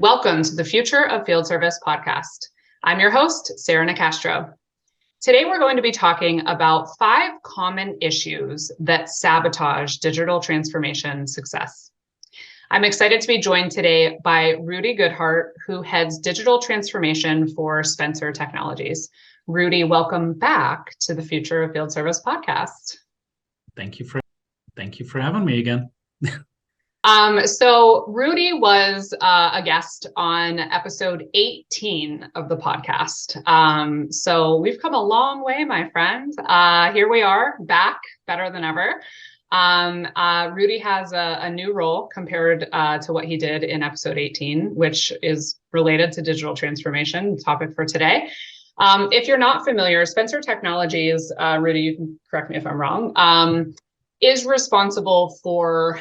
Welcome to the Future of Field Service podcast. I'm your host, Sarah Nicastro. Today, we're going to be talking about 5 common issues that sabotage digital transformation success. I'm excited to be joined today by Rudy Goedhart, who heads digital transformation for Spencer Technologies. Rudy, welcome back to the Future of Field Service podcast. Thank you for having me again. So Rudy was a guest on episode 18 of the podcast. So we've come a long way, my friend. Here we are, back, better than ever. Rudy has a new role compared to what he did in episode 18, which is related to digital transformation, topic for today. If you're not familiar, Spencer Technologies, Rudy, you can correct me if I'm wrong, is responsible for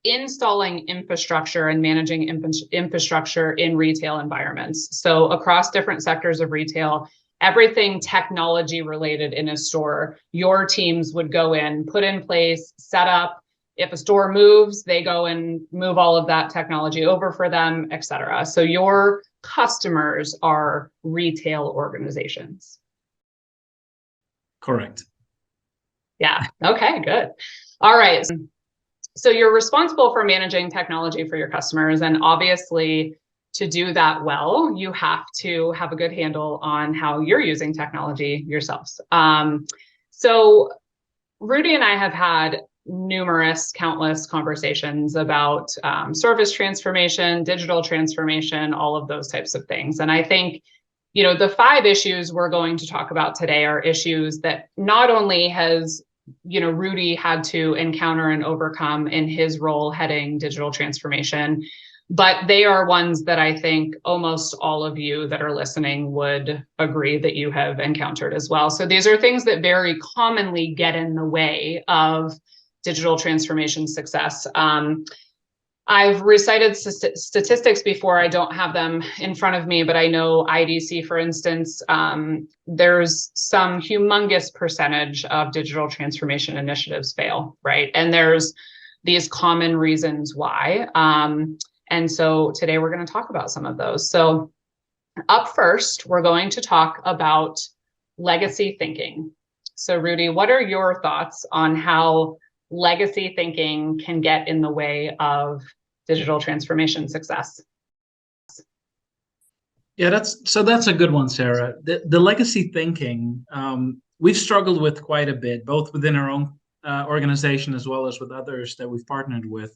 installing infrastructure and managing infrastructure in retail environments. So across different sectors of retail, everything technology related in a store, your teams would go in, put in place, set up. If a store moves, they go and move all of that technology over for them, et cetera. So your customers are retail organizations. Correct. Yeah. Okay, good. All right. So you're responsible for managing technology for your customers. And obviously, to do that well, you have to have a good handle on how you're using technology yourselves. So Rudy and I have had countless conversations about service transformation, digital transformation, all of those types of things. And I think the 5 issues we're going to talk about today are issues that not only has Rudy had to encounter and overcome in his role heading digital transformation, but they are ones that I think almost all of you that are listening would agree that you have encountered as well. So these are things that very commonly get in the way of digital transformation success. I've recited statistics before. I don't have them in front of me, but I know IDC, for instance, there's some humongous percentage of digital transformation initiatives fail, right? And there's these common reasons why. And so today we're going to talk about some of those. So up first, we're going to talk about legacy thinking. So Rudy, what are your thoughts on how legacy thinking can get in the way of digital transformation success? Yeah, that's a good one, Sarah. The legacy thinking, we've struggled with quite a bit, both within our own organization as well as with others that we've partnered with.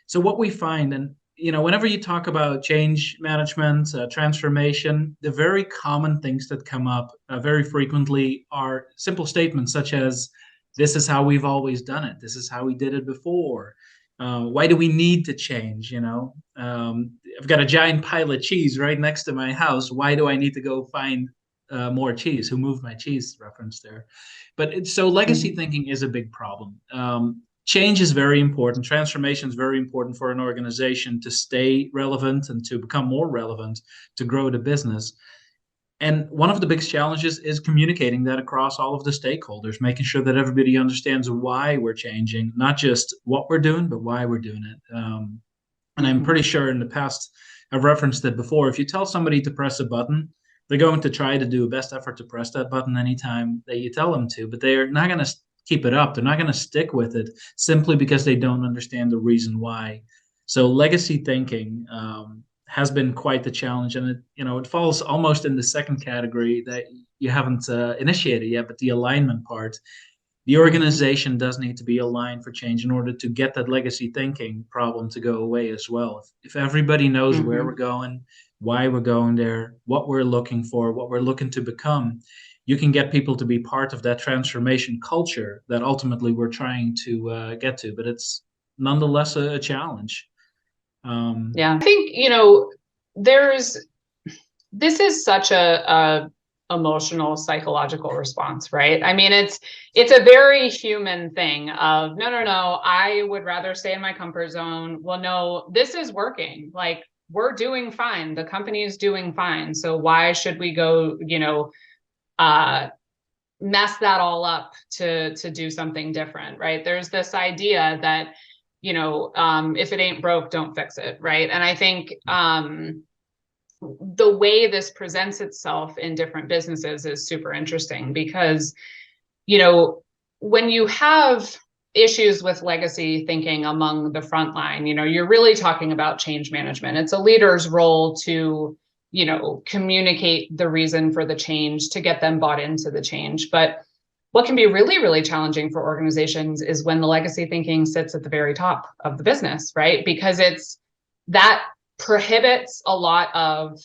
So what we find, and whenever you talk about change management, transformation, the very common things that come up very frequently are simple statements such as, "This is how we've always done it. This is how we did it before. Why do we need to change? I've got a giant pile of cheese right next to my house. Why do I need to go find more cheese? Who moved my cheese?" Reference there. But so legacy thinking is a big problem. Change is very important. Transformation is very important for an organization to stay relevant and to become more relevant, to grow the business. And one of the biggest challenges is communicating that across all of the stakeholders, making sure that everybody understands why we're changing, not just what we're doing, but why we're doing it. And I'm pretty sure in the past, I've referenced it before, if you tell somebody to press a button, they're going to try to do a best effort to press that button anytime that you tell them to, but they're not going to keep it up. They're not going to stick with it simply because they don't understand the reason why. So legacy thinking has been quite the challenge, and it falls almost in the second category that you haven't initiated yet, but the alignment part. The organization does need to be aligned for change in order to get that legacy thinking problem to go away as well. If everybody knows where we're going, why we're going there, what we're looking for, what we're looking to become, you can get people to be part of that transformation culture that ultimately we're trying to get to. But it's nonetheless a challenge. Yeah, I think, this is such a emotional, psychological response, right? I mean, it's a very human thing of, no, I would rather stay in my comfort zone. Well, no, this is working. Like, we're doing fine. The company is doing fine. So why should we go, mess that all up to do something different, right? There's this idea that if it ain't broke, don't fix it, right? And I think the way this presents itself in different businesses is super interesting because, when you have issues with legacy thinking among the front line, you're really talking about change management. It's a leader's role to, communicate the reason for the change, to get them bought into the change. But what can be really, really challenging for organizations is when the legacy thinking sits at the very top of the business, right? Because that prohibits a lot of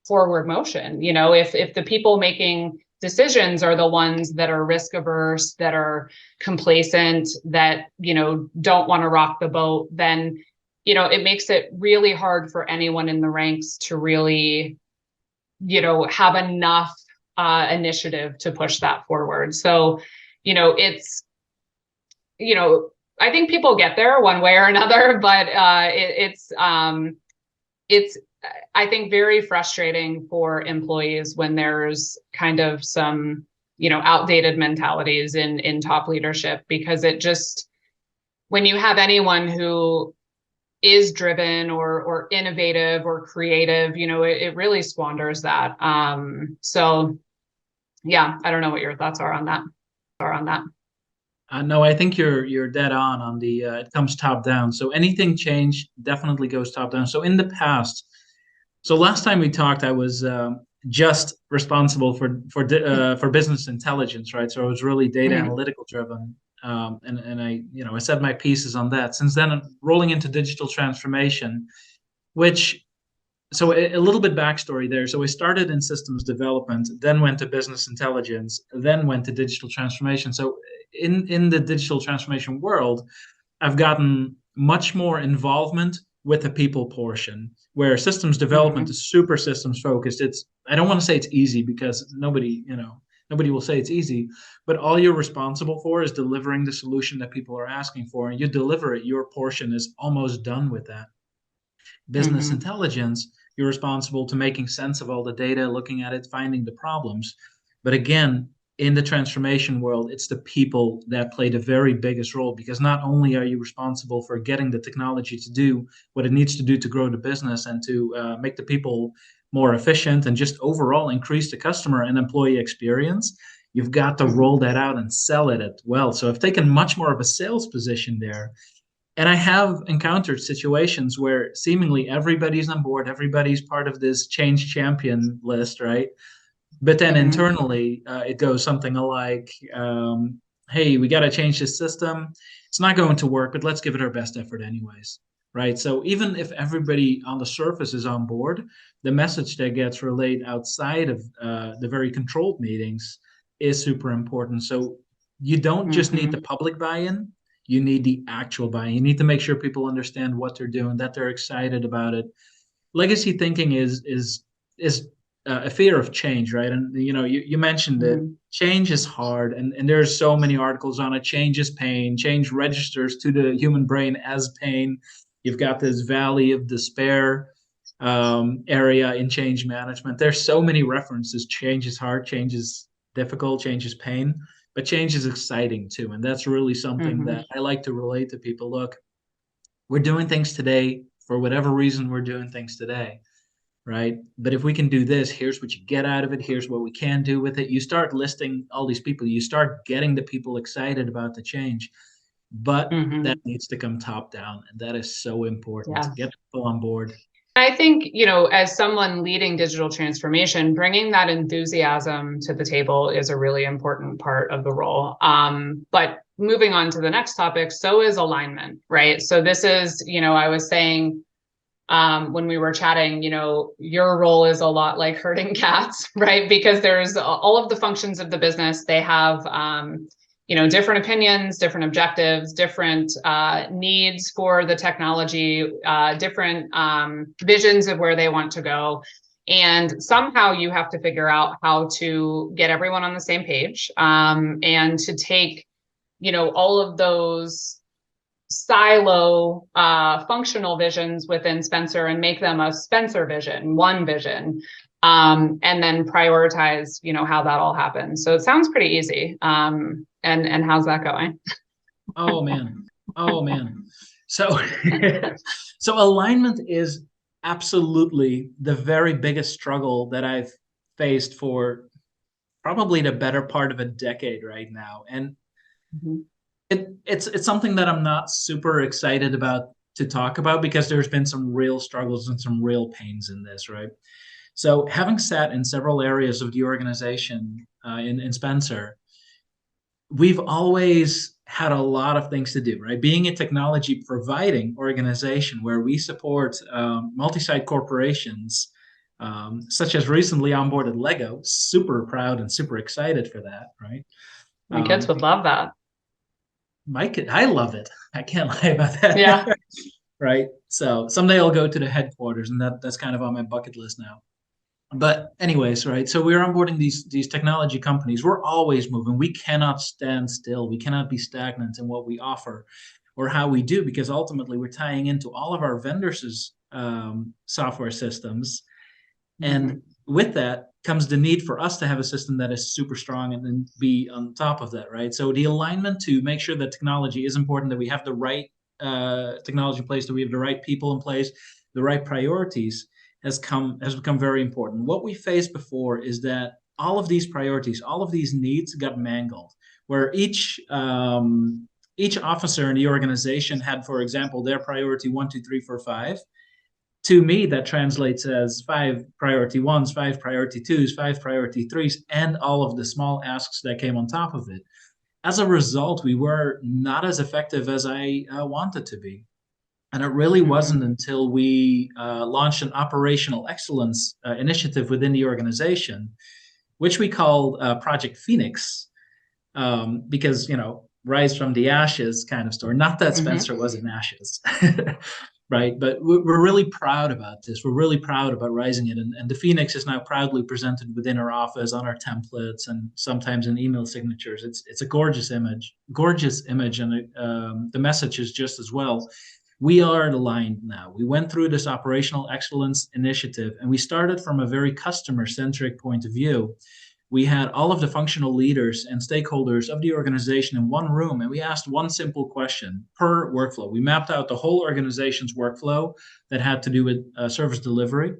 forward motion. If the people making decisions are the ones that are risk averse, that are complacent, that, don't want to rock the boat, then, it makes it really hard for anyone in the ranks to really, have enough initiative to push that forward. So, it's, I think people get there one way or another, but it's I think very frustrating for employees when there's kind of some, outdated mentalities in top leadership, because it just, when you have anyone who is driven or innovative or creative, it really squanders that. So yeah, I don't know what your thoughts are on that. No, I think you're dead on the it comes top down. So anything change definitely goes top down. So in the past, so last time we talked, I was just responsible for business intelligence, right? So I was really data Mhm. analytical driven, and I said my pieces on that. Since then, I'm rolling into digital transformation, which so a little bit backstory there. So I started in systems development, then went to business intelligence, then went to digital transformation. So in the digital transformation world, I've gotten much more involvement with the people portion, where systems development Mhm. is super systems focused. It's I don't want to say it's easy because nobody will say it's easy, but all you're responsible for is delivering the solution that people are asking for, and you deliver it. Your portion is almost done with that. Business Mhm. intelligence, you're responsible to making sense of all the data, looking at it, finding the problems. But again, in the transformation world, it's the people that play the very biggest role, because not only are you responsible for getting the technology to do what it needs to do to grow the business and to make the people more efficient and just overall increase the customer and employee experience, you've got to roll Mhm. that out and sell it at well. So I've taken much more of a sales position there, and I have encountered situations where seemingly everybody's on board, everybody's part of this change champion list, right? But then Mhm. internally, it goes something like, hey, we got to change this system. It's not going to work, but let's give it our best effort anyways, right? So even if everybody on the surface is on board, the message that gets relayed outside of the very controlled meetings is super important. So you don't just need the Mhm. public buy-in, you need the actual buy-in. You need to make sure people understand what they're doing, that they're excited about it. Legacy thinking is a fear of change, right? And you mentioned that Mhm. change is hard, and there's so many articles on it. Change is pain. Change registers to the human brain as pain. You've got this valley of despair area in change management. There's so many references. Change is hard. Change is difficult. Change is pain. But change is exciting too, and that's really something Mhm. that I like to relate to people. Look, we're doing things today for whatever reason we're doing things today, right? But if we can do this, here's what you get out of it. Here's what we can do with it. You start listing all these people. You start getting the people excited about the change. But that Mhm. needs to come top down. And that is so important. Yeah. Get people on board. I think, as someone leading digital transformation, bringing that enthusiasm to the table is a really important part of the role. But moving on to the next topic, so is alignment, right? So this is, I was saying when we were chatting, your role is a lot like herding cats, right? Because there's all of the functions of the business. They have, different opinions, different objectives, different needs for the technology, different visions of where they want to go. And somehow you have to figure out how to get everyone on the same page, and to take, all of those silo functional visions within Spencer and make them a Spencer vision, one vision, and then prioritize, how that all happens. So it sounds pretty easy. And how's that going? Oh man. Oh man. So, so alignment is absolutely the very biggest struggle that I've faced for probably the better part of a decade right now. And Mhm. it's something that I'm not super excited about to talk about because there's been some real struggles and some real pains in this, right? So, having sat in several areas of the organization in Spencer, we've always had a lot of things to do, right? Being a technology providing organization where we support multi-site corporations, such as recently onboarded Lego, super proud and super excited for that, right? My kids Um, would love that. my kid, I love it. I can't lie about that, Yeah. right? So someday I'll go to the headquarters, and that's kind of on my bucket list now. But anyways, right? So we're onboarding these technology companies. We're always moving. We cannot stand still. We cannot be stagnant in what we offer or how we do, because ultimately we're tying into all of our vendors' software systems. And Mhm. with that comes the need for us to have a system that is super strong and then be on top of that, right? So the alignment to make sure that technology is important, that we have the right technology in place, that we have the right people in place, the right priorities has become very important. What we faced before is that all of these priorities, all of these needs got mangled, where each officer in the organization had, for example, their priority 1, 2, 3, 4, 5. To me, that translates as 5 priority 1s, 5 priority 2s, 5 priority 3s, and all of the small asks that came on top of it. As a result, we were not as effective as I wanted to be. And it really wasn't Mhm. until we launched an operational excellence initiative within the organization, which we called Project Phoenix, because, rise from the ashes kind of story. Not that Mhm. Spencer was in ashes, right? But we're really proud about this. We're really proud about rising it. And the Phoenix is now proudly presented within our office on our templates and sometimes in email signatures. It's a gorgeous image, and the message is just as well. We are aligned now. We went through this operational excellence initiative, and we started from a very customer centric point of view. We had all of the functional leaders and stakeholders of the organization in one room, and we asked one simple question per workflow. We mapped out the whole organization's workflow that had to do with service delivery.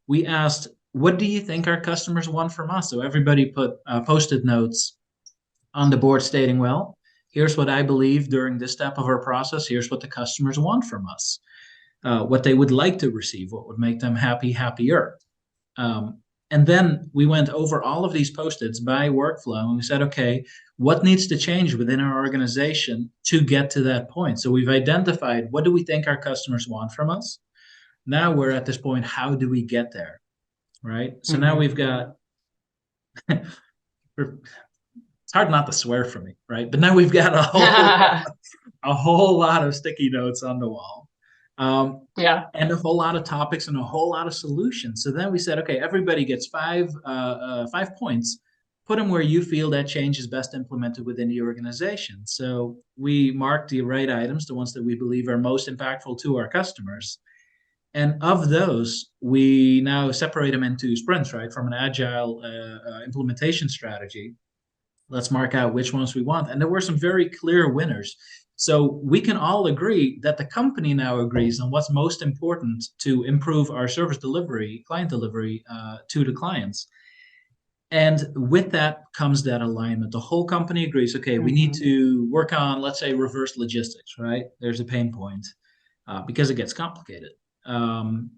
We asked, what do you think our customers want from us? So everybody put post-it notes on the board stating, well, here's what I believe during this step of our process. Here's what the customers want from us, what they would like to receive, what would make them happy, happier. Um, and then we went over all of these post-its by workflow, and we said, okay, what needs to change within our organization to get to that point? So we've identified, what do we think our customers want from us? Now we're at this point, how do we get there? Right. So now Mhm. we've got, it's hard not to swear for me, right? But now we've got a whole lot of sticky notes on the wall, Yeah. and a whole lot of topics and a whole lot of solutions. So then we said, okay, everybody gets 5 points. Put them where you feel that change is best implemented within the organization. So we marked the right items, the ones that we believe are most impactful to our customers. And of those, we now separate them into sprints, right? From an agile implementation strategy. Let's mark out which ones we want. And there were some very clear winners. So we can all agree that the company now agrees on what's most important to improve our service delivery, client delivery to the clients. And with that comes that alignment. The whole company agrees, okay, we need Mhm. to work on, let's say, reverse logistics, right? There's a pain point because it gets complicated. Um,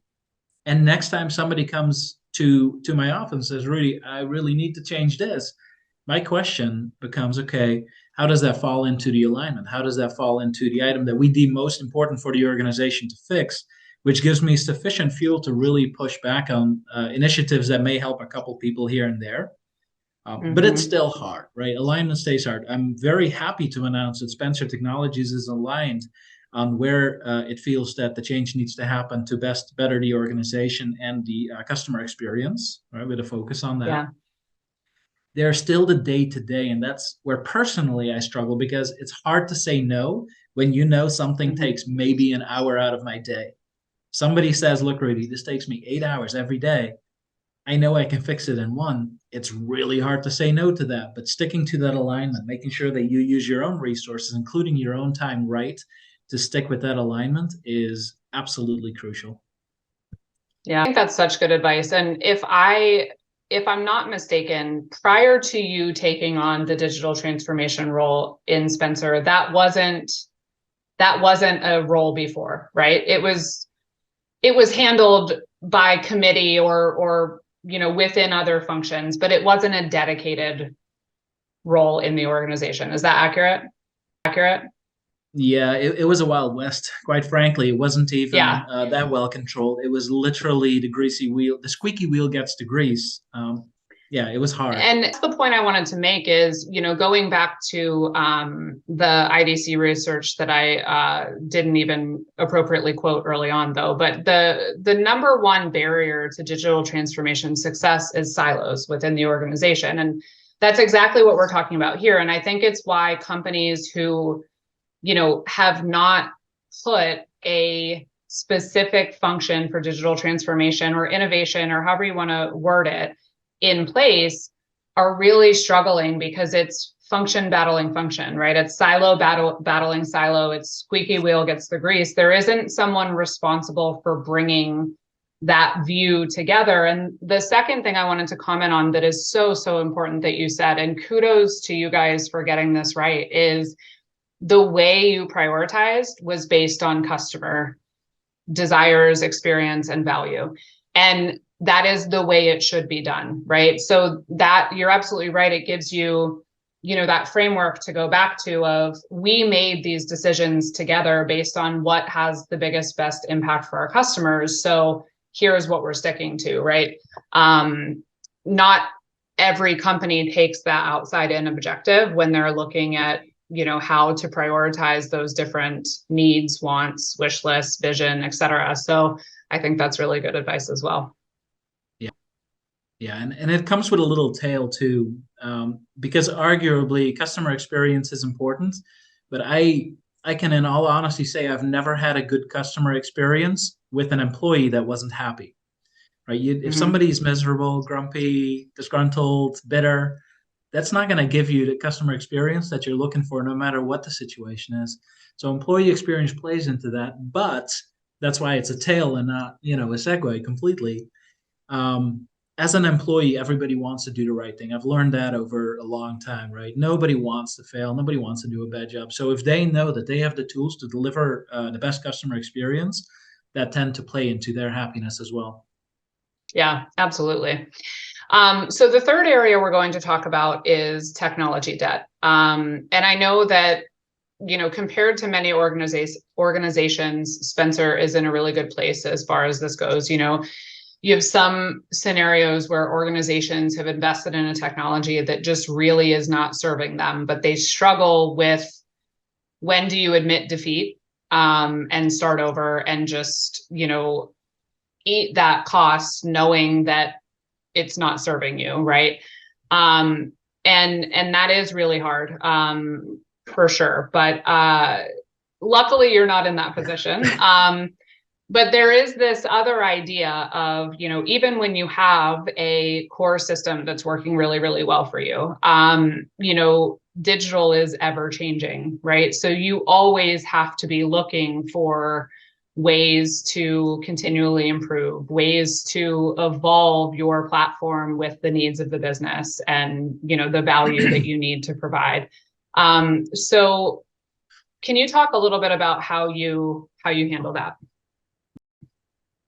and next time somebody comes to my office and says, Rudy, I really need to change this, my question becomes, okay, how does that fall into the alignment? How does that fall into the item that we deem most important for the organization to fix, which gives me sufficient fuel to really push back on initiatives that may help a couple people here and there. But it's Mhm. still hard, right? Alignment stays hard. I'm very happy to announce that Spencer Technologies is aligned on where it feels that the change needs to happen to best better the organization and the customer experience, right? With a focus on that. Yeah. There's still the day to day, and that's where personally I struggle because it's hard to say no when you know something Mhm. takes maybe an hour out of my day. Somebody says, look, Rudy, this takes me 8 hours every day. I know I can fix it in one. It's really hard to say no to that, but sticking to that alignment, making sure that you use your own resources, including your own time, right, to stick with that alignment is absolutely crucial. Yeah, I think that's such good advice. And if I'm not mistaken, prior to you taking on the digital transformation role in Spencer, that wasn't a role before, right? It was handled by committee or within other functions, but it wasn't a dedicated role in the organization. Is that accurate? Accurate? Yeah, it was a wild west. Quite frankly, it wasn't even Yeah. that well controlled. It was literally the greasy wheel. The squeaky wheel gets the grease. Yeah, it was hard. And that's the point I wanted to make is, going back to the IDC research that I didn't even appropriately quote early on, though. But the number one barrier to digital transformation success is silos within the organization. And that's exactly what we're talking about here. And I think it's why companies who, have not put a specific function for digital transformation or innovation or however you want to word it in place are really struggling because it's function battling function, right? It's silo battling silo. It's squeaky wheel gets the grease. There isn't someone responsible for bringing that view together. And the second thing I wanted to comment on that is so, so important that you said, and kudos to you guys for getting this right, is the way you prioritized was based on customer desires, experience, and value. And that is the way it should be done, right? So that you're absolutely right. It gives you, that framework to go back to of we made these decisions together based on what has the biggest, best impact for our customers. So here's what we're sticking to, right? Not every company takes that outside in objective when they're looking at how to prioritize those different needs, wants, wish lists, vision, et cetera. So I think that's really good advice as well. Yeah, yeah, and it comes with a little tail too, because arguably customer experience is important, but I can in all honesty say I've never had a good customer experience with an employee that wasn't happy. Right? If Mm-hmm. somebody's miserable, grumpy, disgruntled, bitter, that's not going to give you the customer experience that you're looking for, no matter what the situation is. So employee experience plays into that, but that's why it's a tail and not, a segue completely. As an employee, everybody wants to do the right thing. I've learned that over a long time, right? Nobody wants to fail. Nobody wants to do a bad job. So if they know that they have the tools to deliver the best customer experience, that tend to play into their happiness as well. Yeah, absolutely. So the third area we're going to talk about is technology debt. And I know that, compared to many organizations, Spencer is in a really good place as far as this goes. You have some scenarios where organizations have invested in a technology that just really is not serving them, but they struggle with when do you admit defeat and start over and just, eat that cost knowing that it's not serving you, right? And that is really hard, for sure. But luckily, you're not in that position. But there is this other idea of, even when you have a core system that's working really, really well for you, digital is ever changing, right? So you always have to be looking for ways to continually improve, ways to evolve your platform with the needs of the business and, the value that you need to provide. So can you talk a little bit about how you handle that?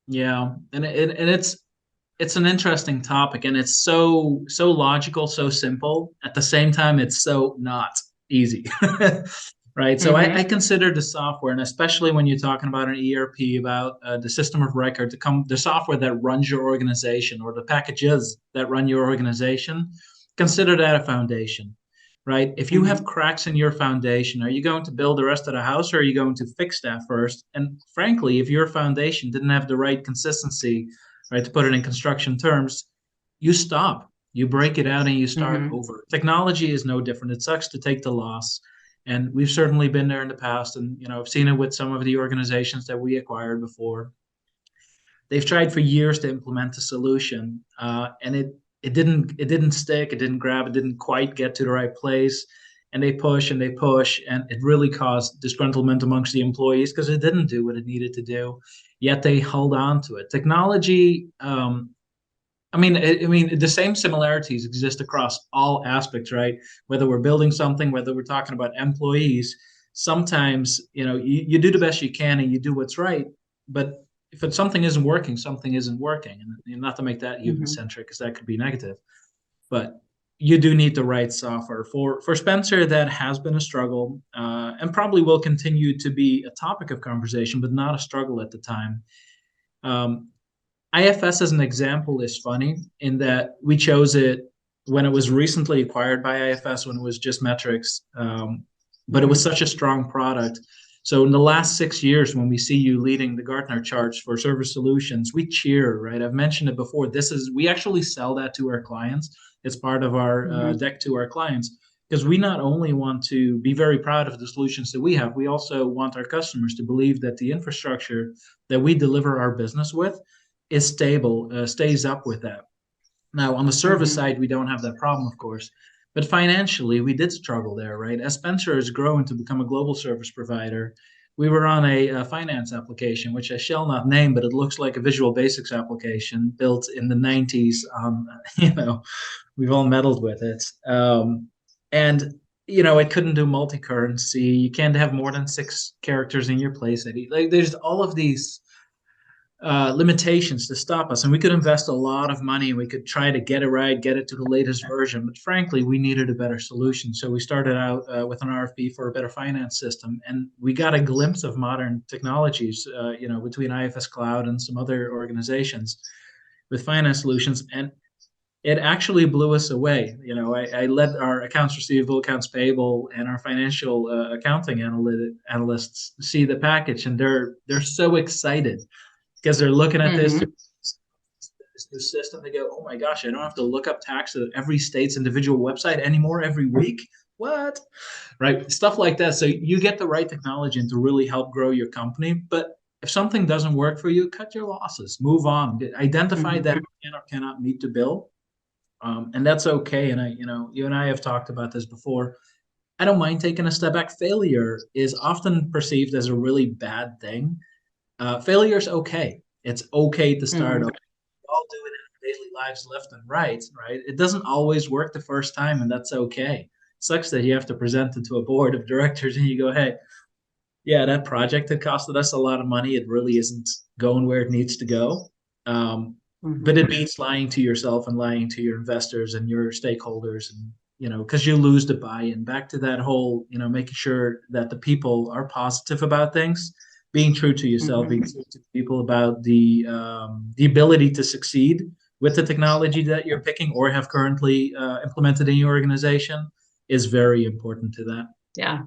Yeah, and it's an interesting topic, and it's so logical, so simple. At the same time, it's so not easy, right? So I Mm-hmm. consider the software, and especially when you're talking about an ERP, about the system of record, the software that runs your organization or the packages that run your organization, consider that a foundation, right? If you have Mm-hmm. cracks in your foundation, are you going to build the rest of the house or are you going to fix that first? And frankly, if your foundation didn't have the right consistency, right, to put it in construction terms, you stop, you break it out and you start Mm-hmm. over. Technology is no different. It sucks to take the loss. And we've certainly been there in the past. And, I've seen it with some of the organizations that we acquired before. They've tried for years to implement a solution, and it didn't stick. It didn't grab. It didn't quite get to the right place. and they push and they push, and it really caused disgruntlement amongst the employees because it didn't do what it needed to do, yet they held on to it. Technology, I mean, the same similarities exist across all aspects, right? Whether we're building something, whether we're talking about employees, sometimes, you do the best you can and you do what's right. But if something isn't working, something isn't working. And not to make that human Mhm. centric, because that could be negative, but you do need the right software. For Spencer, that has been a struggle, and probably will continue to be a topic of conversation, but not a struggle at the time. Um, IFS as an example is funny in that we chose it when it was recently acquired by IFS, when it was just metrics, but it was Mhm. such a strong product. So in the last 6 years, when we see you leading the Gartner charts for service solutions, we cheer, right? I've mentioned it before. We actually sell that to our clients. It's part of our Mhm. deck to our clients, because we not only want to be very proud of the solutions that we have, we also want our customers to believe that the infrastructure that we deliver our business with is stable, stays up with that. Now, on the service Mhm. side, we don't have that problem, of course, but financially, we did struggle there, right? As Spencer has grown to become a global service provider, we were on a finance application, which I shall not name, but it looks like a Visual Basics application built in the 90s. We've all meddled with it. And it couldn't do multi-currency. You can't have more than 6 characters in your place ID. Like, there's all of these limitations to stop us. And we could invest a lot of money. We could try to get it right, get it to the latest version. But frankly, we needed a better solution. So we started out with an RFP for a better finance system. And we got a glimpse of modern technologies, between IFS Cloud and some other organizations with finance solutions. And it actually blew us away. I led our accounts receivable, accounts payable, and our financial accounting analysts see the package, and they're so excited because they're looking at Mhm. this new system. They go, "Oh my gosh, I don't have to look up tax at every state's individual website anymore every week." What? Right? Stuff like that. So you get the right technology and to really help grow your company. But if something doesn't work for you, cut your losses, move on, identify Mhm. that you can or cannot meet the bill, and that's okay. And you and I have talked about this before. I don't mind taking a step back. Failure is often perceived as a really bad thing. Failure is okay. It's okay to start Mhm. over. We all do it in our daily lives, left and right? It doesn't always work the first time, and that's okay. It sucks that you have to present it to a board of directors and you go, hey, yeah, that project had costed us a lot of money. It really isn't going where it needs to go. Um, but Mhm. it beats lying to yourself and lying to your investors and your stakeholders, and because you lose the buy-in. Back to that whole, making sure that the people are positive about things, being true to yourself, being Mhm. true to people about the ability to succeed with the technology that you're picking or have currently implemented in your organization is very important to that. Yeah.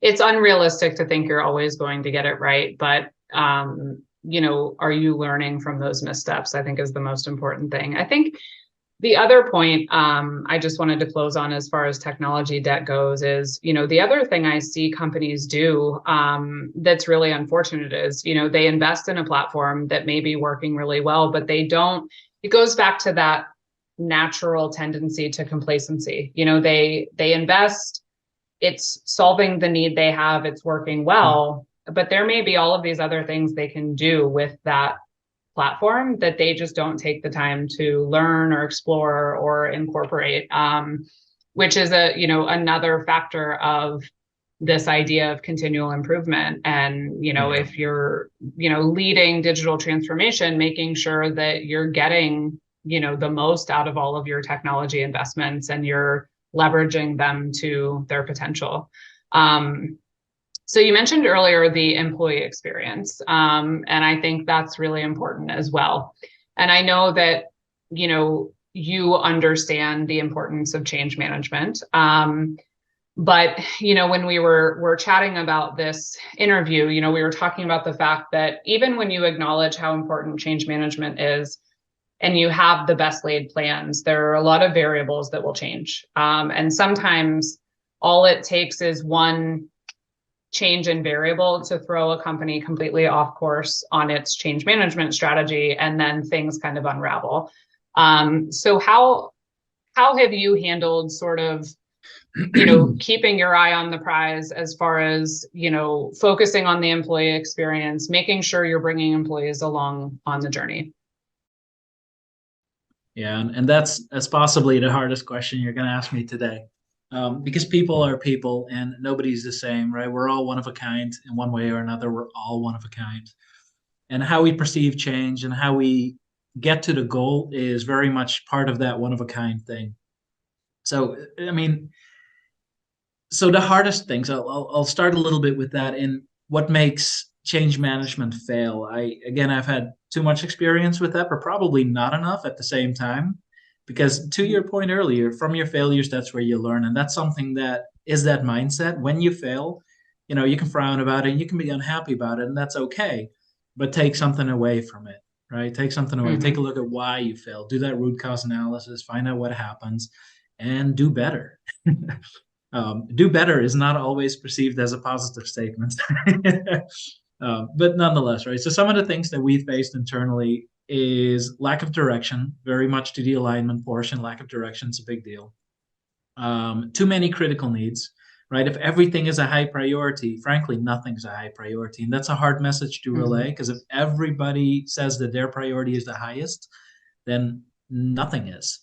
It's unrealistic to think you're always going to get it right, but are you learning from those missteps? I think is the most important thing. I think the other point I just wanted to close on as far as technology debt goes is, the other thing I see companies do that's really unfortunate is, they invest in a platform that may be working really well, but they don't, it goes back to that natural tendency to complacency. They invest, it's solving the need they have, it's working well, but there may be all of these other things they can do with that platform that they just don't take the time to learn or explore or incorporate, which is another factor of this idea of continual improvement. And Yeah. if you're leading digital transformation, making sure that you're getting the most out of all of your technology investments and you're leveraging them to their potential. So you mentioned earlier the employee experience, and I think that's really important as well. And I know that you understand the importance of change management. But when we were chatting about this interview, we were talking about the fact that even when you acknowledge how important change management is, and you have the best laid plans, there are a lot of variables that will change, and sometimes all it takes is one change in variable to throw a company completely off course on its change management strategy, and then things kind of unravel. So how have you handled sort of keeping your eye on the prize as far as, focusing on the employee experience, making sure you're bringing employees along on the journey. Yeah, and that's possibly the hardest question you're going to ask me today, because people are people and nobody's the same, right? We're all one of a kind in one way or another. We're all one of a kind, and how we perceive change and how we get to the goal is very much part of that one of a kind thing. So, I mean, so the hardest things, I'll start a little bit with that in what makes change management fail. I've had too much experience with that, but probably not enough at the same time. Because to your point earlier, from your failures, that's where you learn. And that's something that is that mindset. When you fail, you can frown about it and you can be unhappy about it, and that's okay. But take something away from it, right? Take something away. Take a Mm-hmm. look at why you failed. Do that root cause analysis, find out what happens, and do better. Do better is not always perceived as a positive statement. But nonetheless, right? So some of the things that we faced internally is lack of direction, very much to the alignment portion. Lack of direction is a big deal. Too many critical needs, right? If everything is a high priority, frankly, nothing's a high priority. And that's a hard message to relay, Mm-hmm. because if everybody says that their priority is the highest, then nothing is.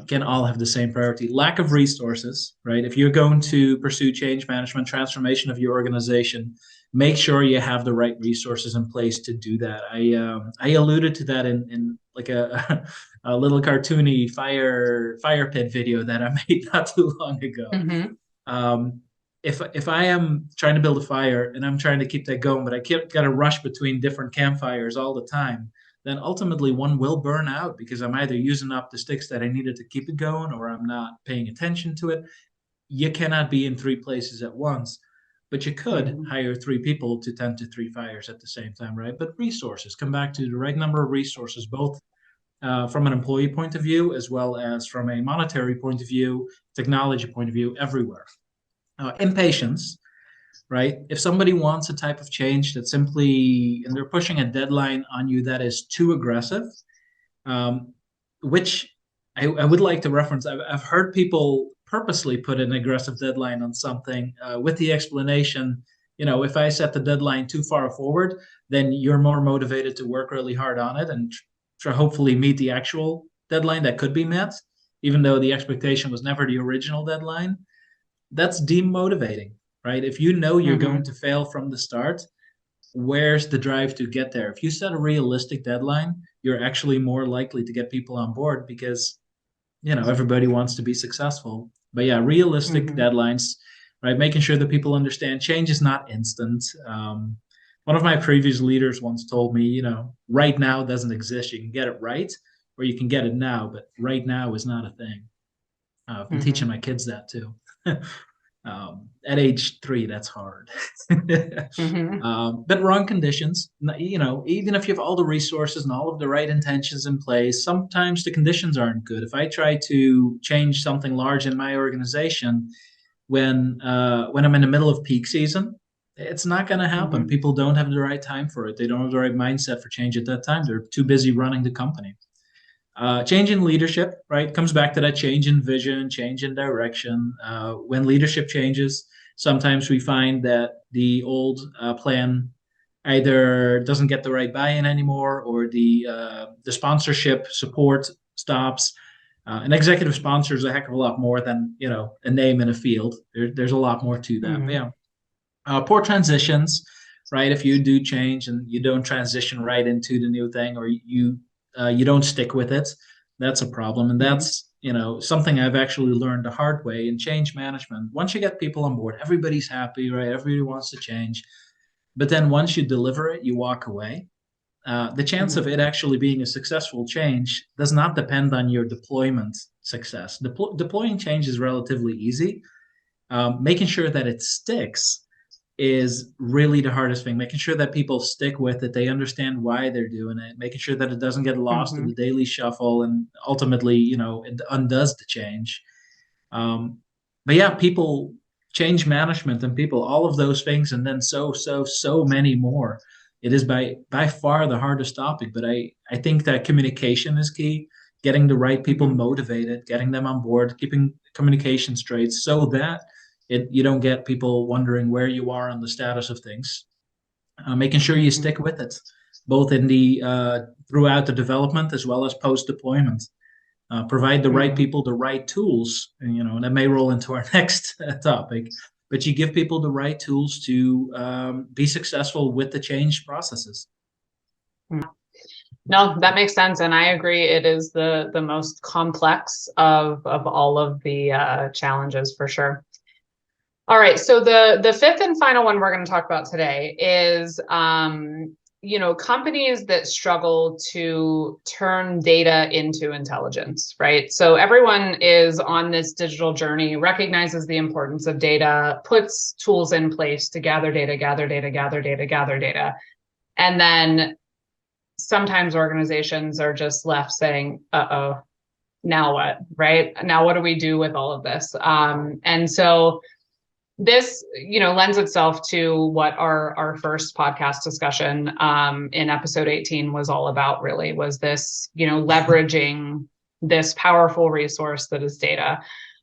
Can all have the same priority. Lack of resources, right? If you're going to pursue change management, transformation of your organization, make sure you have the right resources in place to do that. I alluded to that in like a little cartoony fire pit video that I made not too long ago. Mm-hmm. Um, if I am trying to build a fire and I'm trying to keep that going, but I keep got to rush between different campfires all the time, then ultimately one will burn out because I'm either using up the sticks that I needed to keep it going or I'm not paying attention to it. You cannot be in three places at once, but you could Mm-hmm. hire three people to tend to three fires at the same time, right? But resources, come back to the right number of resources, both from an employee point of view as well as from a monetary point of view, technology point of view, everywhere. Impatience, right? If somebody wants a type of change that simply, and they're pushing a deadline on you that is too aggressive, um, which I would like to reference. I've heard people purposely put an aggressive deadline on something with the explanation, if I set the deadline too far forward, then you're more motivated to work really hard on it and try hopefully meet the actual deadline that could be met, even though the expectation was never the original deadline. That's demotivating, right? If you know you're going Mm-hmm. to fail from the start, where's the drive to get there? If you set a realistic deadline, you're actually more likely to get people on board because, everybody wants to be successful. But yeah, realistic Mm-hmm. deadlines, right? Making sure that people understand change is not instant. One of my previous leaders once told me, right now doesn't exist. You can get it right or you can get it now, but right now is not a thing. I've been teaching Mm-hmm. my kids that too. At age 3, that's hard. Mm-hmm. But wrong conditions, even if you have all the resources and all of the right intentions in place, sometimes the conditions aren't good. If I try to change something large in my organization when I'm in the middle of peak season, it's not going to happen. Mm-hmm. People don't have the right time for it. They don't have the right mindset for change at that time. They're too busy running the company. Change in leadership, right, comes back to that change in vision, change in direction. When leadership changes, sometimes we find that the old plan either doesn't get the right buy-in anymore, or the sponsorship support stops. An executive sponsor is a heck of a lot more than a name in a field. There's a lot more to that. But Mm-hmm. yeah, poor transitions, right? If you do change and you don't transition right into the new thing, or you don't stick with it, that's a problem. And Mm-hmm. that's something I've actually learned the hard way in change management. Once you get people on board, everybody's happy, right? Everybody wants to change. But then once you deliver it, you walk away. The chance of Mm-hmm. it actually being a successful change does not depend on your deployment success. Deploying change is relatively easy. Making sure that it sticks is really the hardest thing. Making sure that people stick with it, they understand why they're doing it, making sure that it doesn't get lost in Mm-hmm. the daily shuffle, and ultimately, it undoes the change. Um, but yeah, people, change management and people, all of those things, and then so many more. It is by far the hardest topic, but I think that communication is key. getting the right people Mhm. motivated, getting them on board, keeping communication straight so that you don't get people wondering where you are on the status of things. Making sure you Mhm. stick with it, both in the throughout the development as well as post deployment. Provide the right Mhm. people the right tools, and that may roll into our next topic. But you give people the right tools to be successful with the change processes. No, that makes sense, and I agree. It is the most complex of all of the challenges for sure. All right, so the fifth and final one we're going to talk about today is companies that struggle to turn data into intelligence, right? So everyone is on this digital journey, recognizes the importance of data, puts tools in place to gather data, gather data, gather data, gather data, and then sometimes organizations are just left saying, uh-oh, now what, right? Now what do we do with all of this? And so this, lends itself to what our first podcast discussion in episode 18 was all about, really, was this, leveraging this powerful resource that is data.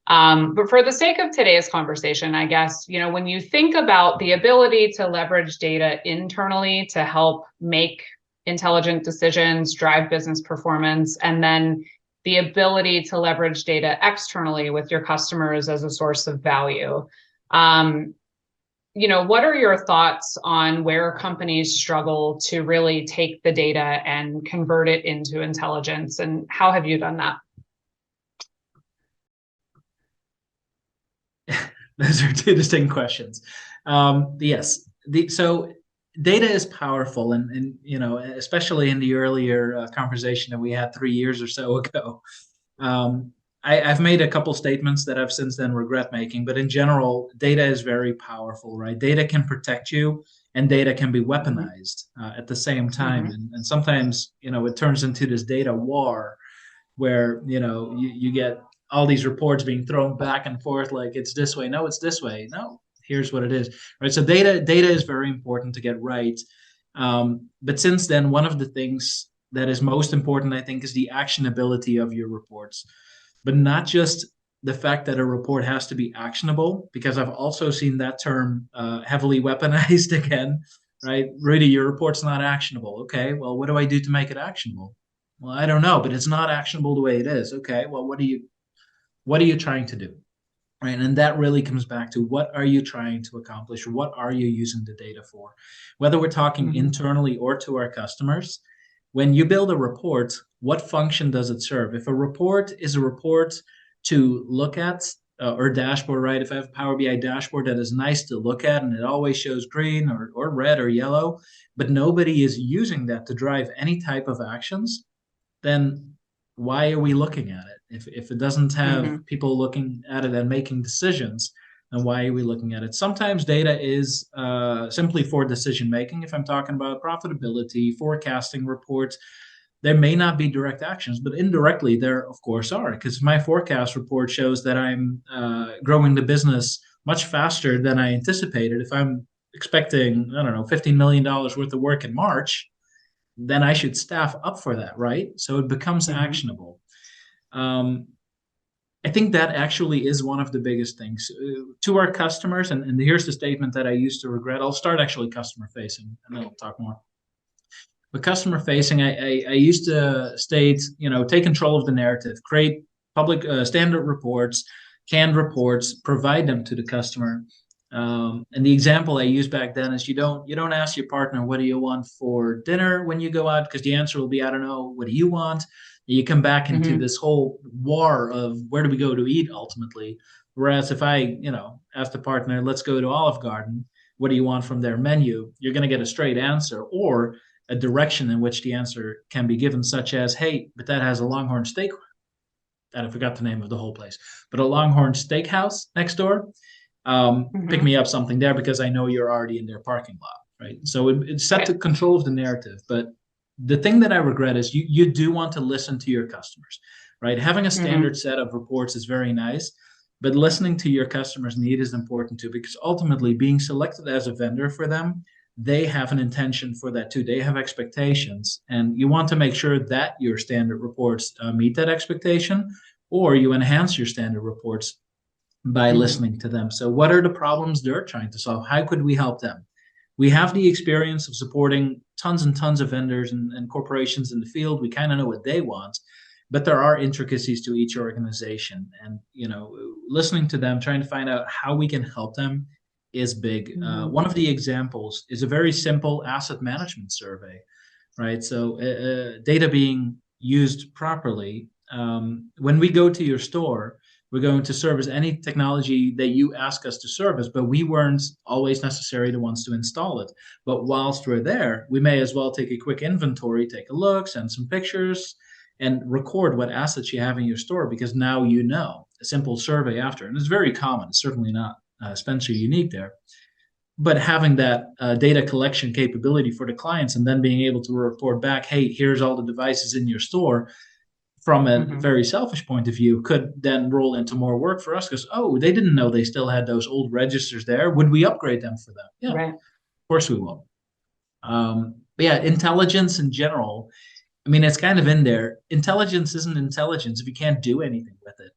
But for the sake of today's conversation, I guess, when you think about the ability to leverage data internally to help make intelligent decisions, drive business performance, and then the ability to leverage data externally with your customers as a source of value. Um, what are your thoughts on where companies struggle to really take the data and convert it into intelligence, and how have you done that? Those are two distinct questions. Yes, so data is powerful, and especially in the earlier conversation that we had 3 years or so ago. Um, I've made a couple statements that I've since then regret making, but in general, data is very powerful, right? Data can protect you, and data can be Mm-hmm. weaponized at the same time, Mm-hmm. and sometimes it turns into this data war where you get all these reports being thrown back and forth, like it's this way, no, it's this way, no, here's what it is, right? So data is very important to get right. But since then, one of the things that is most important, I think, is the actionability of your reports, but not just the fact that a report has to be actionable, because I've also seen that term heavily weaponized again, right? Rudy, your report's not actionable. Okay, well, what do I do to make it actionable? Well, I don't know, but it's not actionable the way it is. Okay, well, what are you trying to do? Right. And that really comes back to, what are you trying to accomplish? What are you using the data for? Whether we're talking Mm-hmm. internally or to our customers, when you build a report, what function does it serve? If a report is a report to look at, or dashboard, right? If I have a Power BI dashboard that is nice to look at and it always shows green or red or yellow, but nobody is using that to drive any type of actions, then why are we looking at it? If it doesn't have Mm-hmm. people looking at it and making decisions, then why are we looking at it? Sometimes data is simply for decision making. If I'm talking about profitability, forecasting reports, there may not be direct actions, but indirectly there, of course, are. Because my forecast report shows that I'm growing the business much faster than I anticipated. If I'm expecting, I don't know, $15 million worth of work in March, then I should staff up for that, right? So it becomes Mm-hmm. actionable. Um, I think that actually is one of the biggest things to our customers. And here's the statement that I used to regret. I'll start actually customer facing, and then I'll talk more. But customer facing, I used to state, take control of the narrative, create public standard reports, canned reports, provide them to the customer. And the example I used back then is, you don't ask your partner, what do you want for dinner when you go out, because the answer will be, I don't know. What do you want? You come back into Mm-hmm. this whole war of where do we go to eat ultimately. Whereas if I ask the partner, let's go to Olive Garden, what do you want from their menu, you're going to get a straight answer, or a direction in which the answer can be given, such as, hey, but that has a Longhorn steak. And I forgot the name of the whole place, but a Longhorn steakhouse next door. Pick Mm-hmm. me up something there because I know you're already in their parking lot, right? So it's set Right. to control of the narrative. But the thing that I regret is, you do want to listen to your customers, right? Having a Mm-hmm. standard set of reports is very nice, but listening to your customers' need is important too, because ultimately being selected as a vendor for them they have an intention for that too. They have expectations, and you want to make sure that your standard reports meet that expectation, or you enhance your standard reports by Mhm. listening to them. So, what are the problems they're trying to solve? How could we help them? We have the experience of supporting tons and tons of vendors and corporations in the field. We kind of know what they want, but there are intricacies to each organization. And, listening to them, trying to find out how we can help them is big. Mhm. One of the examples is a very simple asset management survey, right? So, data being used properly. When we go to your store, we're going to service any technology that you ask us to service, but we weren't always necessarily the ones to install it. But whilst we're there, we may as well take a quick inventory, take a look, send some pictures, and record what assets you have in your store, because now you know. A simple survey after, and it's very common. It's certainly not Spencer unique there, but having that data collection capability for the clients and then being able to report back, hey, here's all the devices in your store, from a Mhm. very selfish point of view, could then roll into more work for us, because, oh, they didn't know they still had those old registers there. Would we upgrade them for them? Yeah, of Right. course we will. But yeah, intelligence in general, I mean, it's kind of in there. Intelligence isn't intelligence if you can't do anything with it.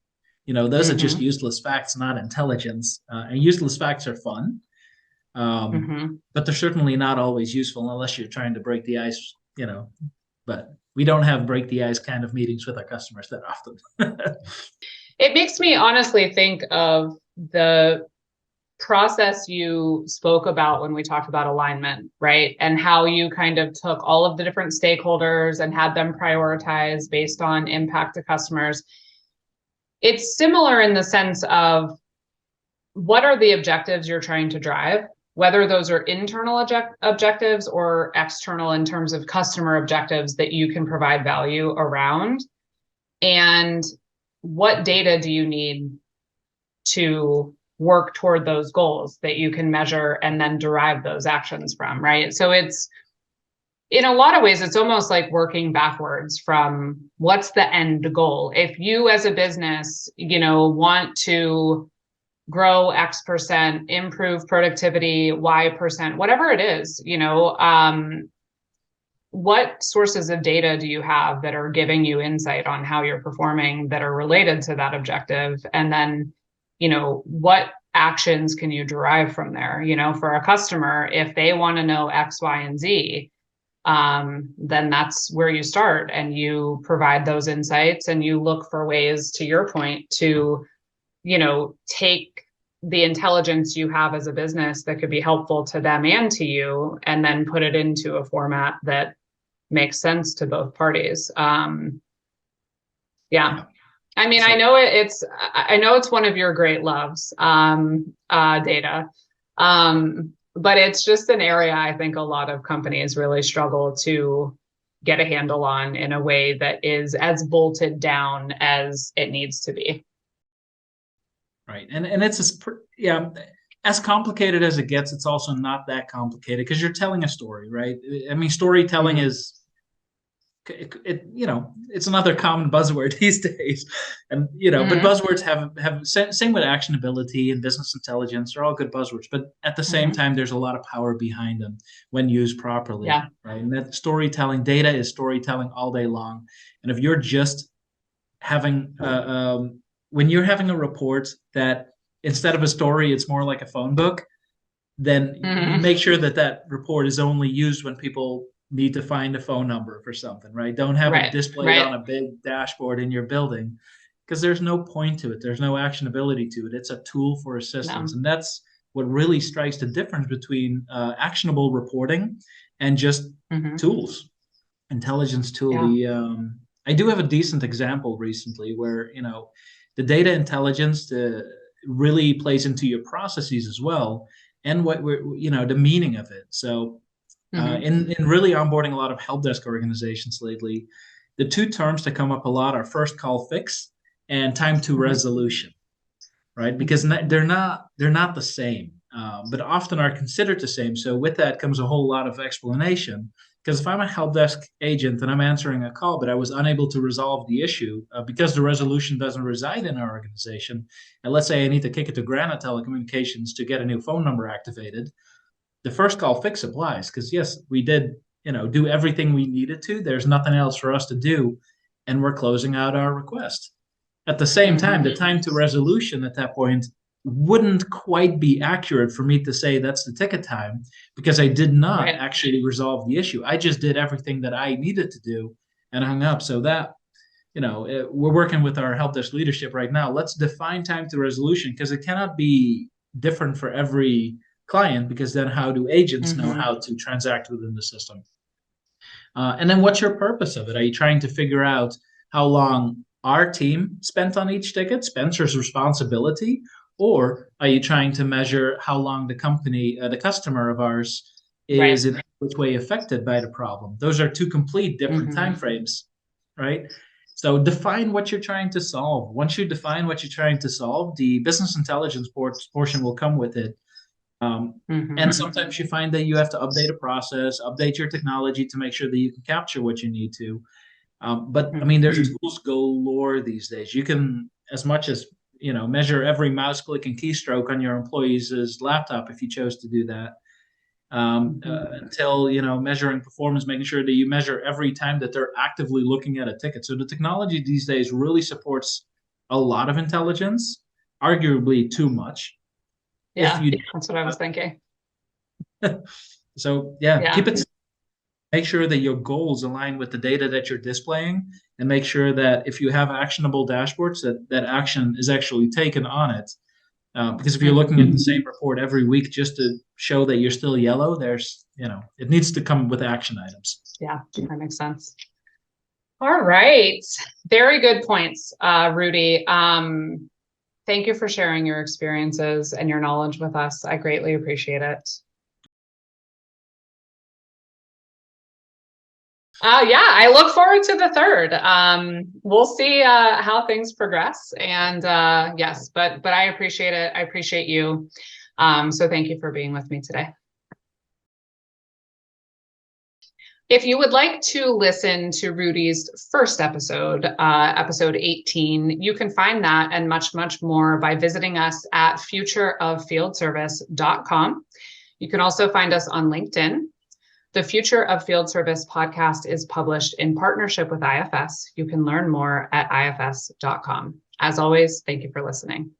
Those are just Mhm. useless facts, not intelligence. And useless facts are fun, um, Mhm. but they're certainly not always useful unless you're trying to break the ice. But we don't have break the ice kind of meetings with our customers that often. It makes me honestly think of the process you spoke about when we talked about alignment, right? And how you kind of took all of the different stakeholders and had them prioritize based on impact to customers. It's similar in the sense of what are the objectives you're trying to drive, whether those are internal objectives or external in terms of customer objectives that you can provide value around. And what data do you need to work toward those goals that you can measure and then derive those actions from, right? So it's, in a lot of ways, it's almost like working backwards from what's the end goal. If you as a business, want to grow X%, improve productivity, Y%, whatever it is, what sources of data do you have that are giving you insight on how you're performing that are related to that objective? And then, what actions can you derive from there? For a customer, if they want to know X, Y, and Z, then that's where you start and you provide those insights and you look for ways, to your point, to, take the intelligence you have as a business that could be helpful to them and to you, and then put it into a format that makes sense to both parties. Yeah. Yeah. I mean, So I know it's one of your great loves, data. But it's just an area I think a lot of companies really struggle to get a handle on in a way that is as bolted down as it needs to be. right, and it's yeah, as complicated as it gets. It's also not that complicated because you're telling a story, right? I mean, storytelling Mm-hmm. is it's another common buzzword these days, and but Mm-hmm. buzzwords have same with actionability and business intelligence. They're all good buzzwords, but at the same Mm-hmm. time, there's a lot of power behind them when used properly, Yeah. right? And that storytelling, data is storytelling all day long. And if you're just having when you're having a report that, instead of a story, it's more like a phone book, then you Mm-hmm. make sure that that report is only used when people need to find a phone number for something, right? Don't have it Right. displayed Right. on a big dashboard in your building, because there's no point to it. There's no actionability to it. It's a tool for assistance. No. And that's what really strikes the difference between actionable reporting and just Mm-hmm. tools, intelligence tool. Yeah. I do have a decent example recently where, the data intelligence really plays into your processes as well, and what we're, the meaning of it. So, Mm-hmm. in really onboarding a lot of help desk organizations lately, the two terms that come up a lot are first call fix and time to Mm-hmm. resolution, right? Because Mm-hmm. they're not the same, but often are considered the same. So with that comes a whole lot of explanation. Because if I'm a help desk agent and I'm answering a call, but I was unable to resolve the issue because the resolution doesn't reside in our organization, and let's say I need to kick it to Granite Telecommunications to get a new phone number activated, the first call fix applies because yes, we did, do everything we needed to. There's nothing else for us to do, and we're closing out our request. At the same time, the time to resolution at that point wouldn't quite be accurate for me to say that's the ticket time because I did not actually resolve the issue. I just did everything that I needed to do and hung up. So that, we're working with our help desk leadership right now. Let's define time to resolution because it cannot be different for every client because then how do agents know how to transact within the system? And then what's your purpose of it? Are you trying to figure out how long our team spent on each ticket, Spencer's responsibility, or are you trying to measure how long the company, the customer of ours, is in which way affected by the problem? Those are two complete different time frames, right? So define what you're trying to solve. Once you define what you're trying to solve, the business intelligence portion will come with it. And sometimes you find that you have to update a process, update your technology to make sure that you can capture what you need to. But I mean, there's tools galore these days. You can, as much as, measure every mouse click and keystroke on your employee's laptop if you chose to do that. Until, measuring performance, making sure that you measure every time that they're actively looking at a ticket. So the technology these days really supports a lot of intelligence, arguably too much. Yeah, that's what I was thinking. So keep it. Make sure that your goals align with the data that you're displaying, and make sure that if you have actionable dashboards, that action is actually taken on it. Because if you're looking at the same report every week just to show that you're still yellow, there's, it needs to come with action items. Yeah, that makes sense. All right. Very good points, Rudy. Thank you for sharing your experiences and your knowledge with us. I greatly appreciate it. I look forward to the third. We'll see how things progress. And yes, but I appreciate it. I appreciate you. So thank you for being with me today. If you would like to listen to Rudy's first episode, episode 18, you can find that and much, much more by visiting us at futureoffieldservice.com. You can also find us on LinkedIn. The Future of Field Service podcast is published in partnership with IFS. You can learn more at ifs.com. As always, thank you for listening.